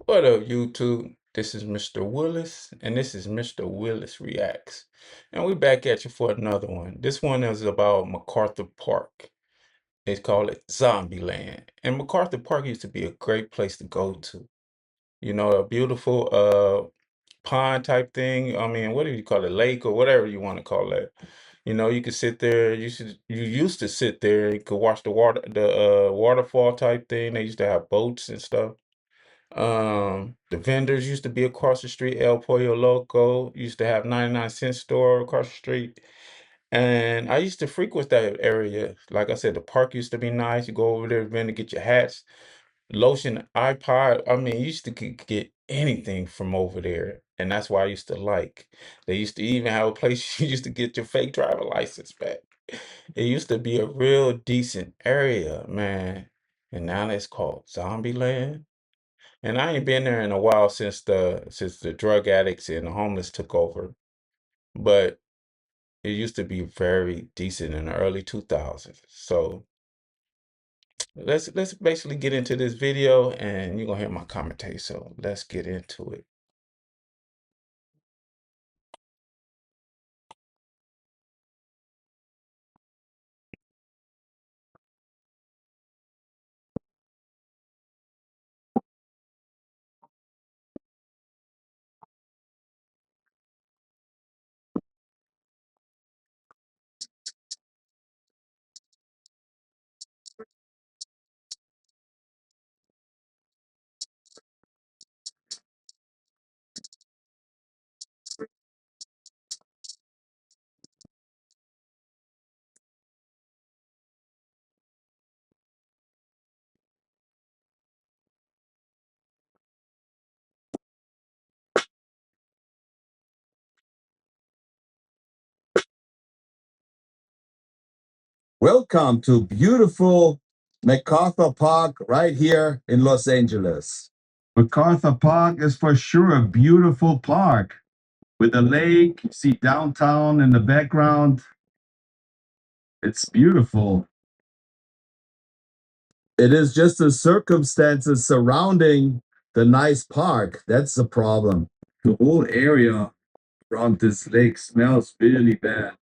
What up, YouTube? This is Mr. Willis, and this is Mr. Willis Reacts. And we're back at you for another one. This one is about MacArthur Park. They call it Zombieland. And MacArthur Park used to be a great place to go to. You know, a beautiful pond type thing. I mean, what do you call it? Lake or whatever you want to call it. You know, you could sit there. You used to sit there. You could watch the waterfall type thing. They used to have boats and stuff. The vendors used to be across the street. El Pollo Loco used to have 99-cent store across the street. And I used to frequent that area. Like I said, the park used to be nice. You go over there, then to get your hats, lotion, iPod. I mean, you used to get anything from over there. And that's why I used to like. They used to even have a place you used to get your fake driver license back. It used to be a real decent area, man. And now it's called Zombieland. And I ain't been there in a while since the drug addicts and the homeless took over. But it used to be very decent in the early 2000s. So let's basically get into this video and you're gonna hear my commentary. So let's get into it. Welcome to beautiful MacArthur Park right here in Los Angeles. MacArthur Park is for sure a beautiful park with a lake. You see downtown in the background. It's beautiful. It is just the circumstances surrounding the nice park. That's the problem. The whole area around this lake smells really bad.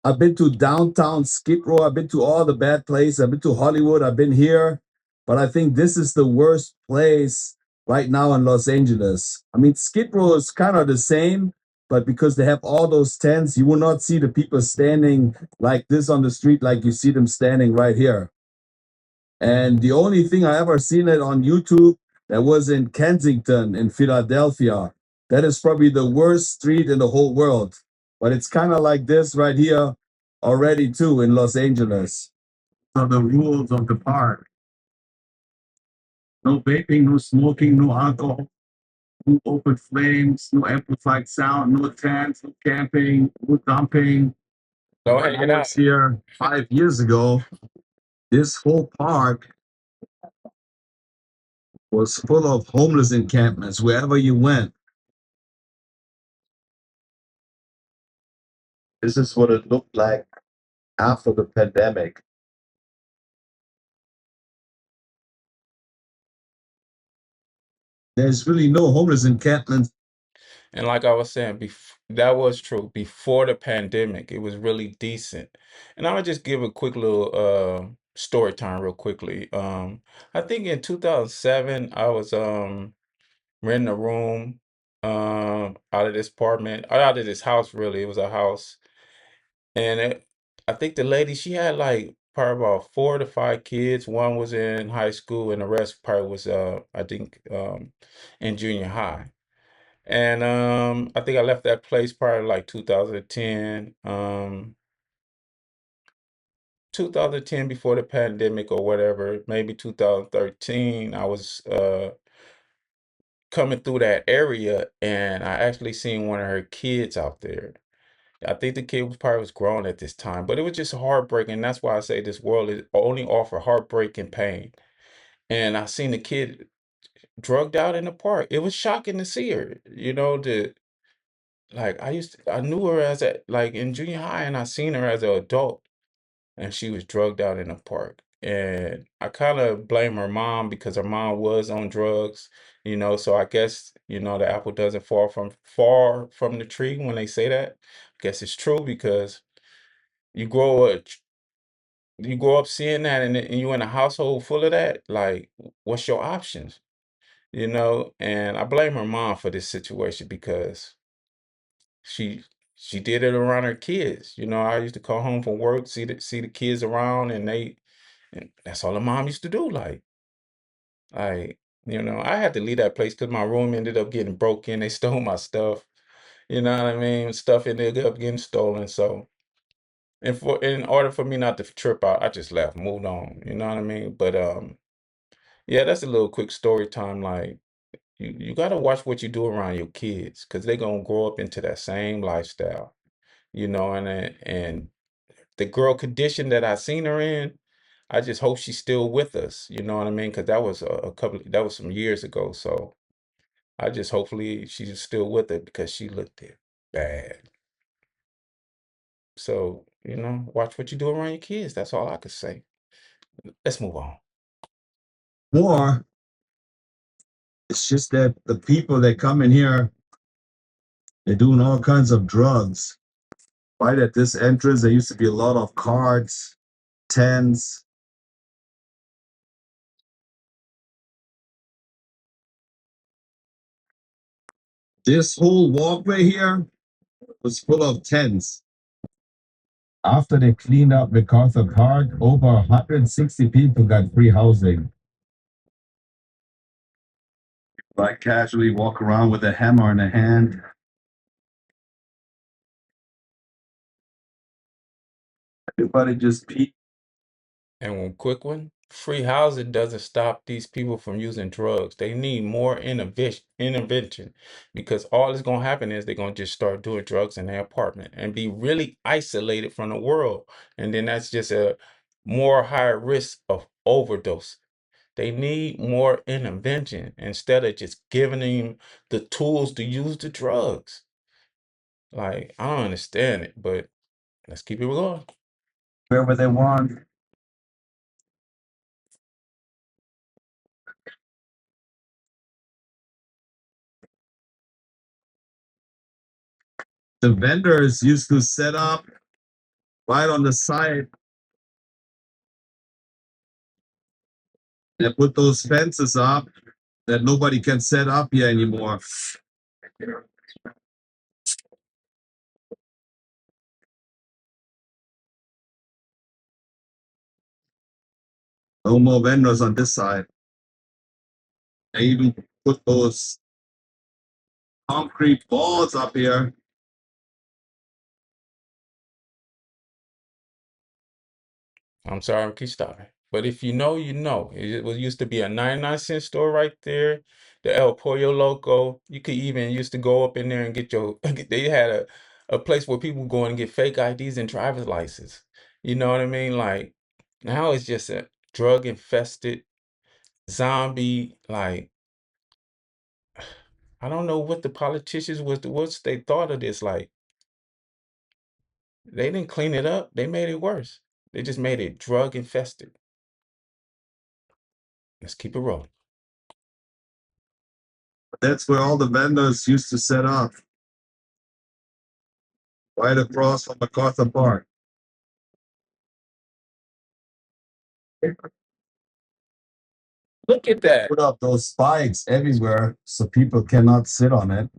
I've been to downtown Skid Row. I've been to all the bad places. I've been to Hollywood. I've been here. But I think this is the worst place right now in Los Angeles. I mean, Skid Row is kind of the same, but because they have all those tents, you will not see the people standing like this on the street like you see them standing right here. And the only thing I ever seen it on YouTube that was in Kensington in Philadelphia. That is probably the worst street in the whole world. But it's kind of like this right here already too in Los Angeles. So the rules of the park. No vaping, no smoking, no alcohol, no open flames, no amplified sound, no tents, no camping, no dumping. Go When hang it I out. was here 5 years ago, this whole park was full of homeless encampments wherever you went. This is what it looked like after the pandemic. There's really no homeless encampments. And like I was saying, that was true. Before the pandemic, it was really decent. And I'm gonna just give a quick little story time real quickly. I think in 2007, I was renting a room out of this apartment, out of this house really. It was a house. And I think the lady, she had like probably about 4 to 5 kids. One was in high school and the rest probably was I think in junior high. And I think I left that place probably like 2010. 2010 before the pandemic or whatever, maybe 2013, I was coming through that area and I actually seen one of her kids out there. I think the kid was probably was grown at this time, but it was just heartbreaking. That's why I say this world is only offer heartbreak and pain. And I seen the kid drugged out in the park. It was shocking to see her. You know, I knew her as a like in junior high, and I seen her as an adult, and she was drugged out in the park. and I kind of blame her mom because her mom was on drugs, so I guess, the apple doesn't fall from far from the tree when they say that. I guess it's true because you grow up you grow up seeing that, and you're in a household full of that, like, what's your options? And I blame her mom for this situation because she she did it around her kids. I used to call home from work, see the kids around, and that's all the mom used to do. Like, I had to leave that place because my room ended up getting broken. They stole my stuff. You know what I mean? Stuff ended up getting stolen. So, in order for me not to trip out, I just left, moved on. You know what I mean? But yeah, that's a little quick story time. Like, you got to watch what you do around your kids because they're gonna grow up into that same lifestyle. And the girl condition that I seen her in, I just hope she's still with us. You know what I mean? Because that was that was some years ago. So I just hopefully she's still with it because she looked it bad. So, watch what you do around your kids. That's all I could say. Let's move on. More, it's just that the people that come in here, they're doing all kinds of drugs. Right at this entrance, there used to be a lot of carts, tents. This whole walkway here was full of tents. After they cleaned up MacArtur Park, over 160 people got free housing. Like casually walk around with a hammer in a hand. Everybody just peek. And one quick one, free housing doesn't stop these people from using drugs. They need more intervention because all that's going to happen is they're going to just start doing drugs in their apartment and be really isolated from the world. And then that's just a more higher risk of overdose. They need more intervention instead of just giving them the tools to use the drugs. Like, I don't understand it, but let's keep it going. Wherever they want. The vendors used to set up right on the side. They put those fences up that nobody can set up here anymore. No more vendors on this side. They even put those concrete balls up here. I'm sorry, I keep stopping. But if you know, you know. It was used to be a 99-cent store right there, the El Pollo Loco. You could even used to go up in there and get your, they had a place where people go and get fake IDs and driver's license. You know what I mean? Like, now it's just a drug infested zombie, like, I don't know what the politicians what they thought of this. Like, they didn't clean it up. They made it worse. They just made it drug infested. Let's keep it rolling. That's where all the vendors used to set up. Right across from MacArthur Park. Look at that. Put up those spikes everywhere so people cannot sit on it.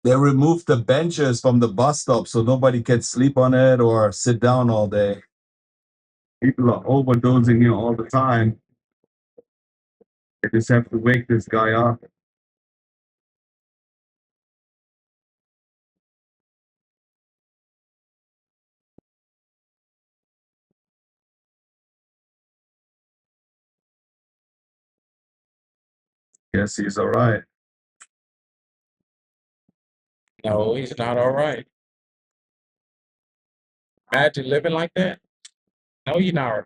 They removed the benches from the bus stop so nobody can sleep on it or sit down all day. People are overdosing here all the time. They just have to wake this guy up. Guess he's all right. No, he's not all right. Imagine living like that. No, you're not.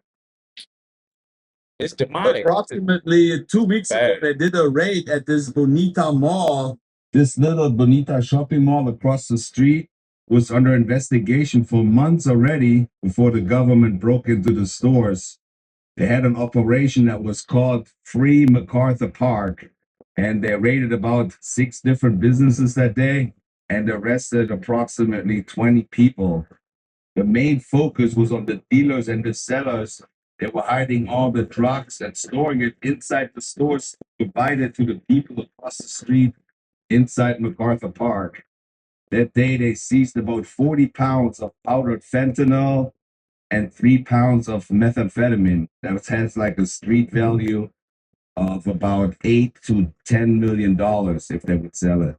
It's demonic. Approximately 2 weeks ago, Bad. they did a raid at this Bonita Mall This little Bonita shopping mall across the street was under investigation for months already before the government broke into the stores. They had an operation that was called Free MacArthur Park, and they raided about six different businesses that day and arrested approximately 20 people. The main focus was on the dealers and the sellers. They were hiding all the drugs and storing it inside the stores, provided to the people across the street inside MacArthur Park. That day, they seized about 40 pounds of powdered fentanyl and 3 pounds of methamphetamine. That has like a street value of about $8 to $10 million if they would sell it.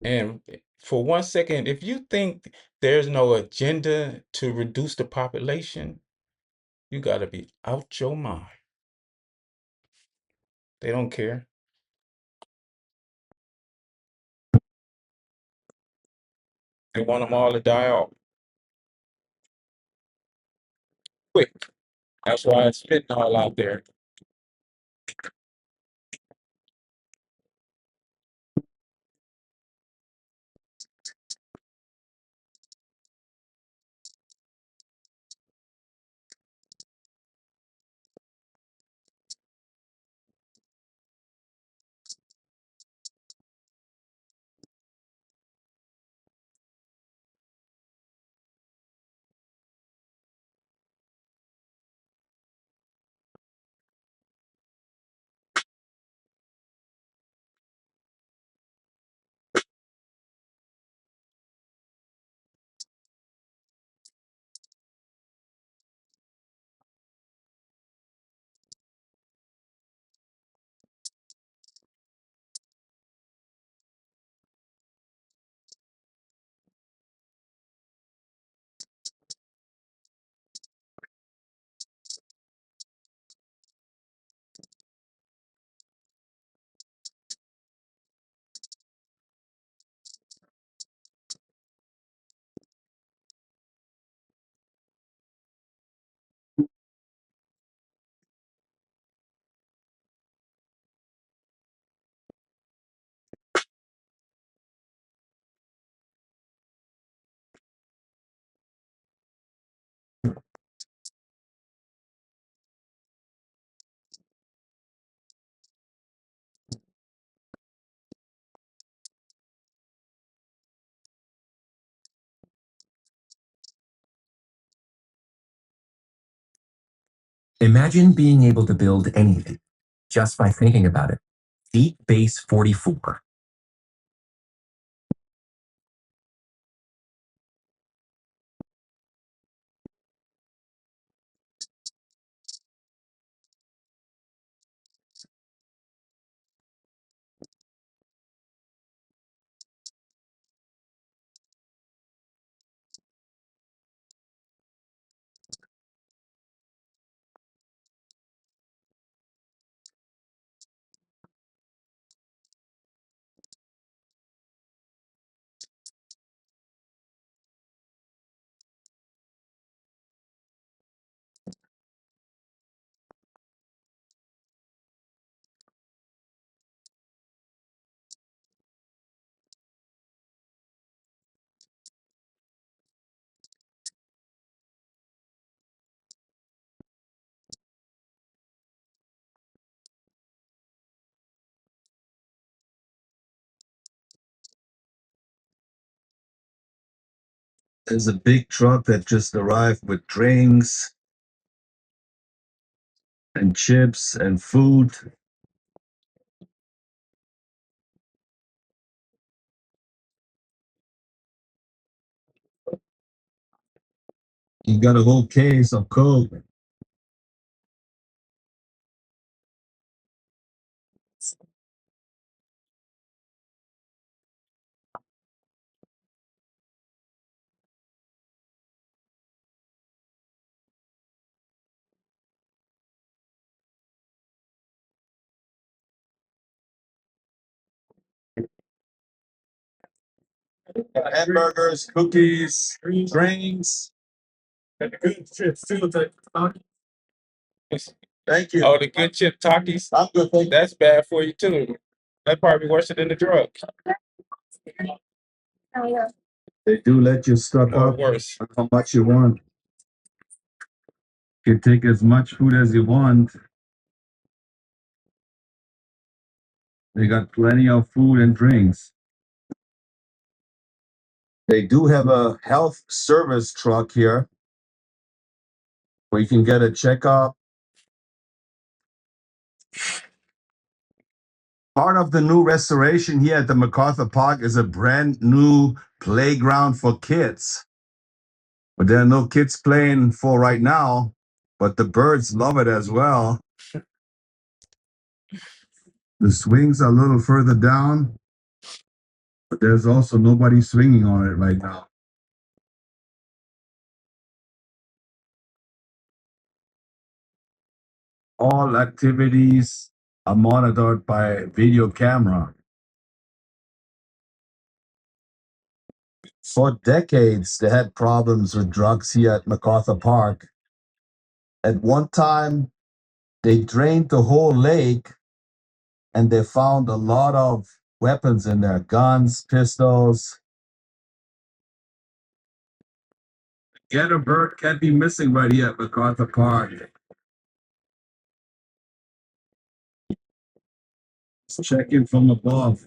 And for 1 second, if you think there's no agenda to reduce the population, you got to be out your mind. They don't care. They want them all to die off quick. That's why it's fentanyl out there. Imagine being able to build anything just by thinking about it. Deep Base 44. There's a big truck that just arrived with drinks and chips and food. You got a whole case of Coke. Hamburgers, cookies, drinks. It's Thank you. Oh, the good chip Takis, I'm good. Thank you. that's bad for you too. That's probably worse than the drugs They do let you stock or up worse. on how much you want. You can take as much food as you want. They got plenty of food and drinks. They do have a health service truck here where you can get a checkup. Part of the new restoration here at the MacArtur Park is a brand new playground for kids. But there are no kids playing for right now, but the birds love it as well. The swings are a little further down, but there's also nobody swinging on it right now. All activities are monitored by video camera. For decades, they had problems with drugs here at MacArtur Park. At one time, they drained the whole lake and they found a lot of weapons in there, guns, pistols. Get a bird can't be missing right here at MacArtur Park. Check in from above.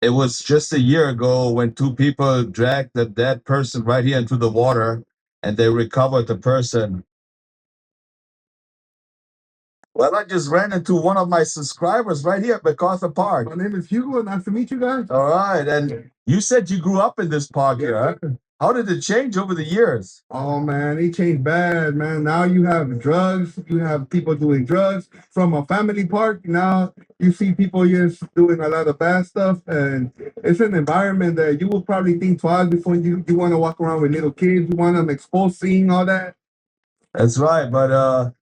It was just a year ago when two people dragged the dead person right here into the water and they recovered the person. Well, I just ran into one of my subscribers right here at MacArtur Park. My name is Hugo. Nice to meet you guys. All right. And you said you grew up in this park here, huh? How did it change over the years? Oh man, it changed bad, man. Now you have drugs, you have people doing drugs from a family park. Now you see people just doing a lot of bad stuff, and it's an environment that you will probably think twice before you want to walk around with little kids. You want them exposed, seeing all that. That's right, but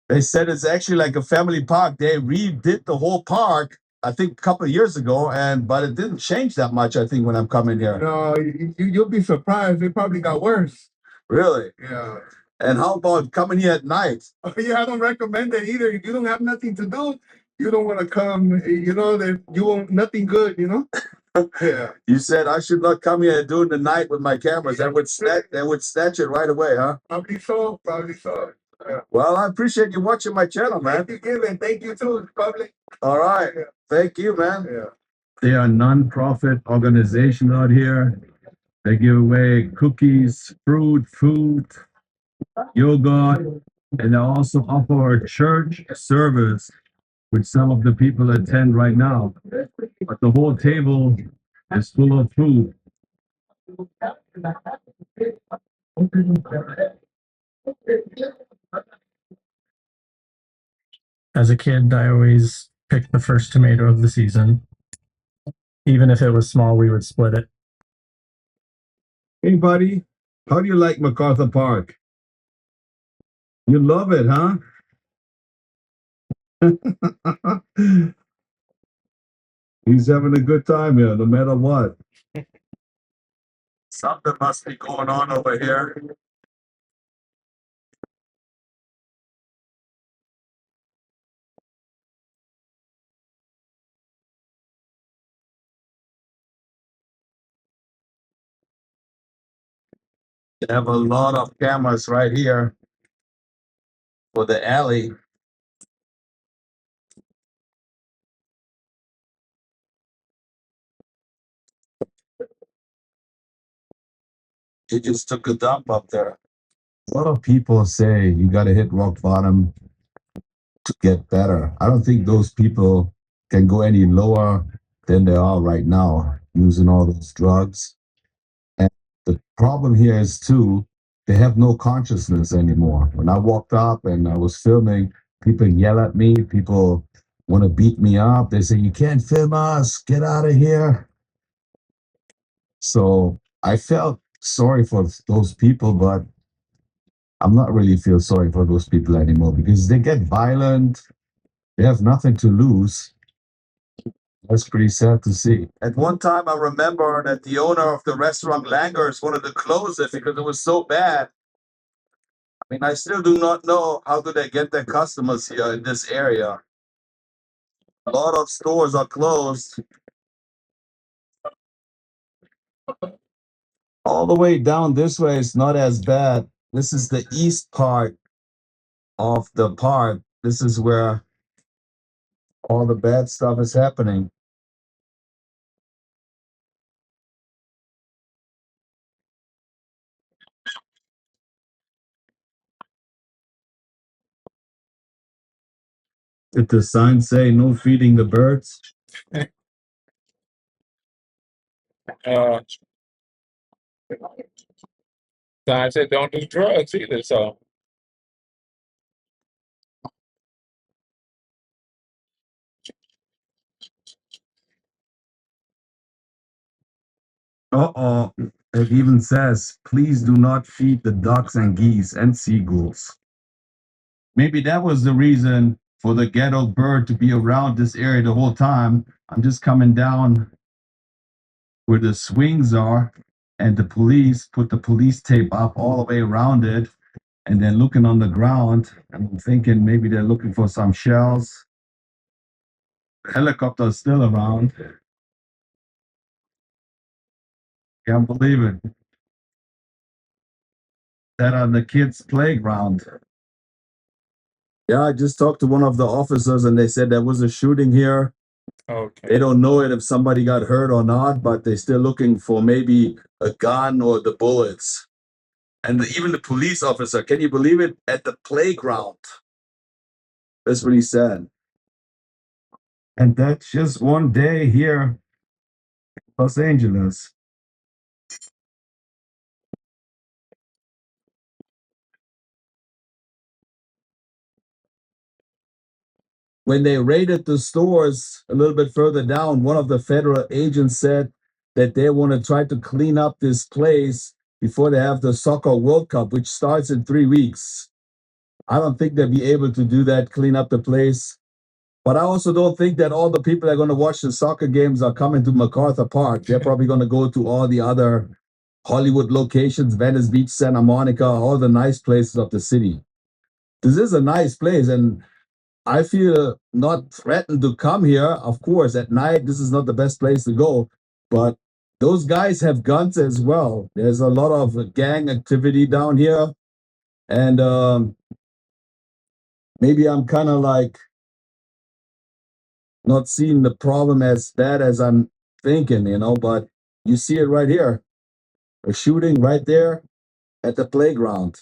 they said it's actually like a family park. They redid the whole park, I think, a couple of years ago, but it didn't change that much. I think when I'm coming here. No, you'll be surprised. It probably got worse. Really? Yeah. And how about coming here at night? Oh, yeah, I don't recommend it either. If you don't have nothing to do, you don't want to come. You know that you want nothing good. You know. Yeah. You said I should not come here during the night with my cameras. That would snatch it right away, huh? Probably so. Probably so. Yeah. Well, I appreciate you watching my channel, man. Thank you, and thank you too, public. All right. Yeah. Thank you, man. Yeah. They are a non-profit organization out here. They give away cookies, fruit, food, yogurt, and they also offer a church service, which some of the people attend right now. But the whole table is full of food. As a kid, I always picked the first tomato of the season. Even if it was small, we would split it. Hey, buddy, how do you like MacArtur Park? You love it, huh? He's having a good time here, no matter what. Something must be going on over here. They have a lot of cameras right here for the alley. He just took a dump up there. A lot of people say you got to hit rock bottom to get better. I don't think those people can go any lower than they are right now using all those drugs. And the problem here is too, they have no consciousness anymore. When I walked up and I was filming, people yell at me, people want to beat me up. They say, "You can't film us, get out of here." So I felt sorry for those people, but I'm not really feel sorry for those people anymore because they get violent. They have nothing to lose. That's pretty sad to see. At one time, I remember that the owner of the restaurant Langers wanted to close it because it was so bad. I mean, I still do not know how do they get their customers here in this area. A lot of stores are closed. All the way down this way is not as bad. This is the east part of the park. This is where all the bad stuff is happening. Did the sign say no feeding the birds? Uh, God said don't do drugs either. So Uh-oh. It even says, please do not feed the ducks and geese and seagulls. Maybe that was the reason for the ghetto bird to be around this area the whole time. I'm just coming down where the swings are, and the police put the police tape up all the way around it, and they're looking on the ground. And I'm thinking maybe they're looking for some shells. The helicopter is still around. Can't believe it. That on the kids' playground. Yeah, I just talked to one of the officers and they said there was a shooting here. They okay. don't know it if somebody got hurt or not, but they're still looking for maybe a gun or the bullets. And even the police officer, can you believe it? At the playground. That's what he said. And that's just one day here in Los Angeles. When they raided the stores a little bit further down, one of the federal agents said that they want to try to clean up this place before they have the Soccer World Cup, which starts in 3 weeks. I don't think they'll be able to do that, clean up the place. But I also don't think that all the people that are going to watch the soccer games are coming to MacArthur Park. They're probably going to go to all the other Hollywood locations, Venice Beach, Santa Monica, all the nice places of the city. This is a nice place, and I feel not threatened to come here. Of course, at night, this is not the best place to go, but those guys have guns as well. There's a lot of gang activity down here, and maybe I'm kind of like not seeing the problem as bad as I'm thinking, but you see it right here, a shooting right there at the playground.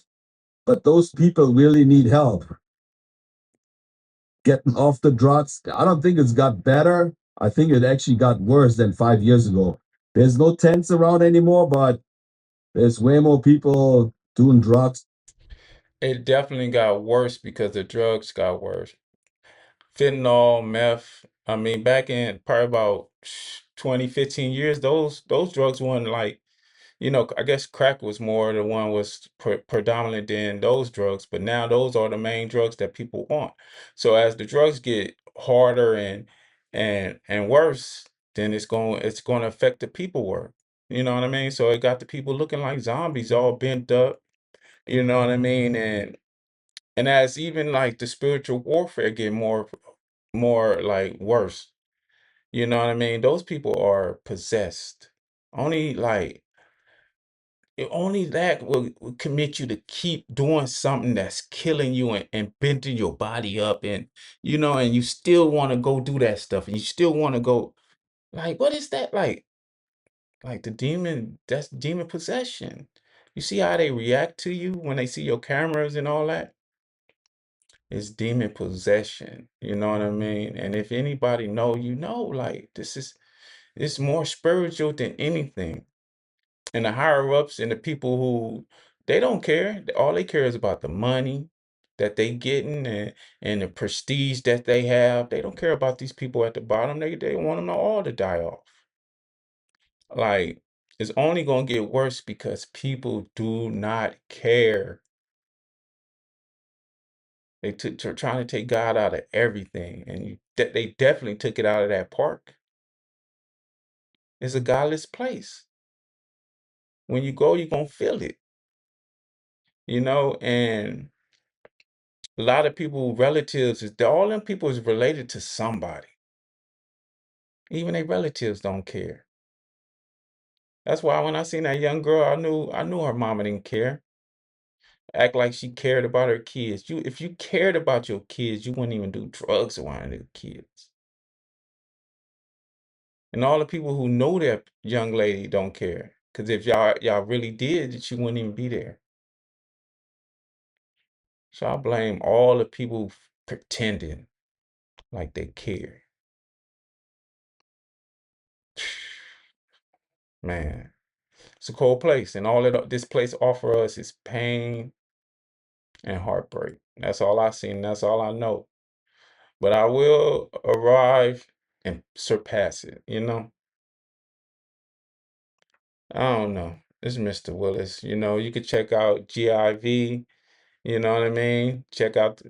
But those people really need help getting off the drugs. I don't think it's got better. I think it actually got worse than 5 years ago. There's no tents around anymore, but there's way more people doing drugs. It definitely got worse because the drugs got worse. Fentanyl, meth. I mean, back in probably about 20, 15 years, those drugs weren't like, I guess crack was more the one was predominant than those drugs, but now those are the main drugs that people want. So as the drugs get harder and worse, then it's going to affect the people work. You know what I mean? So it got the people looking like zombies, all bent up. You know what I mean? And as even like the spiritual warfare get more like worse. You know what I mean? Those people are possessed. Only like only that will commit you to keep doing something that's killing you and bending your body up and you still want to go do that stuff and you still want to go like what is that like the demon that's demon possession. You see how they react to you when they see your cameras and all that? It's demon possession. You know what I mean? And if anybody know, like it's more spiritual than anything. And the higher ups and the people who they don't care. All they care is about the money that they getting and the prestige that they have. They don't care about these people at the bottom. They want them all to die off. Like it's only gonna get worse because people do not care. They trying to take God out of everything, and they definitely took it out of that park. It's a godless place. When you go, you're gonna feel it, and a lot of people, relatives, all them people is related to somebody. Even their relatives don't care. That's why when I seen that young girl, I knew her mama didn't care. Act like she cared about her kids. If you cared about your kids, you wouldn't even do drugs around your kids. And all the people who know that young lady don't care. Because if y'all really did, she wouldn't even be there. So I blame all the people pretending like they care. Man, it's a cold place, and all that this place offer us is pain and heartbreak. That's all I seen. That's all I know. But I will arrive and surpass it. I don't know. It's Mr. Willis. You could check out GIV. You know what I mean? Check out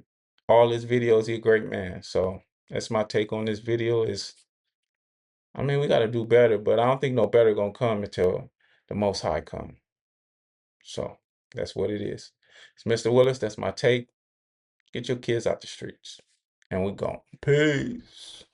all his videos. He's a great man. So that's my take on this video. We got to do better, but I don't think no better gonna come until the Most High come. So that's what it is. It's Mr. Willis. That's my take. Get your kids out the streets, and we gone. Peace.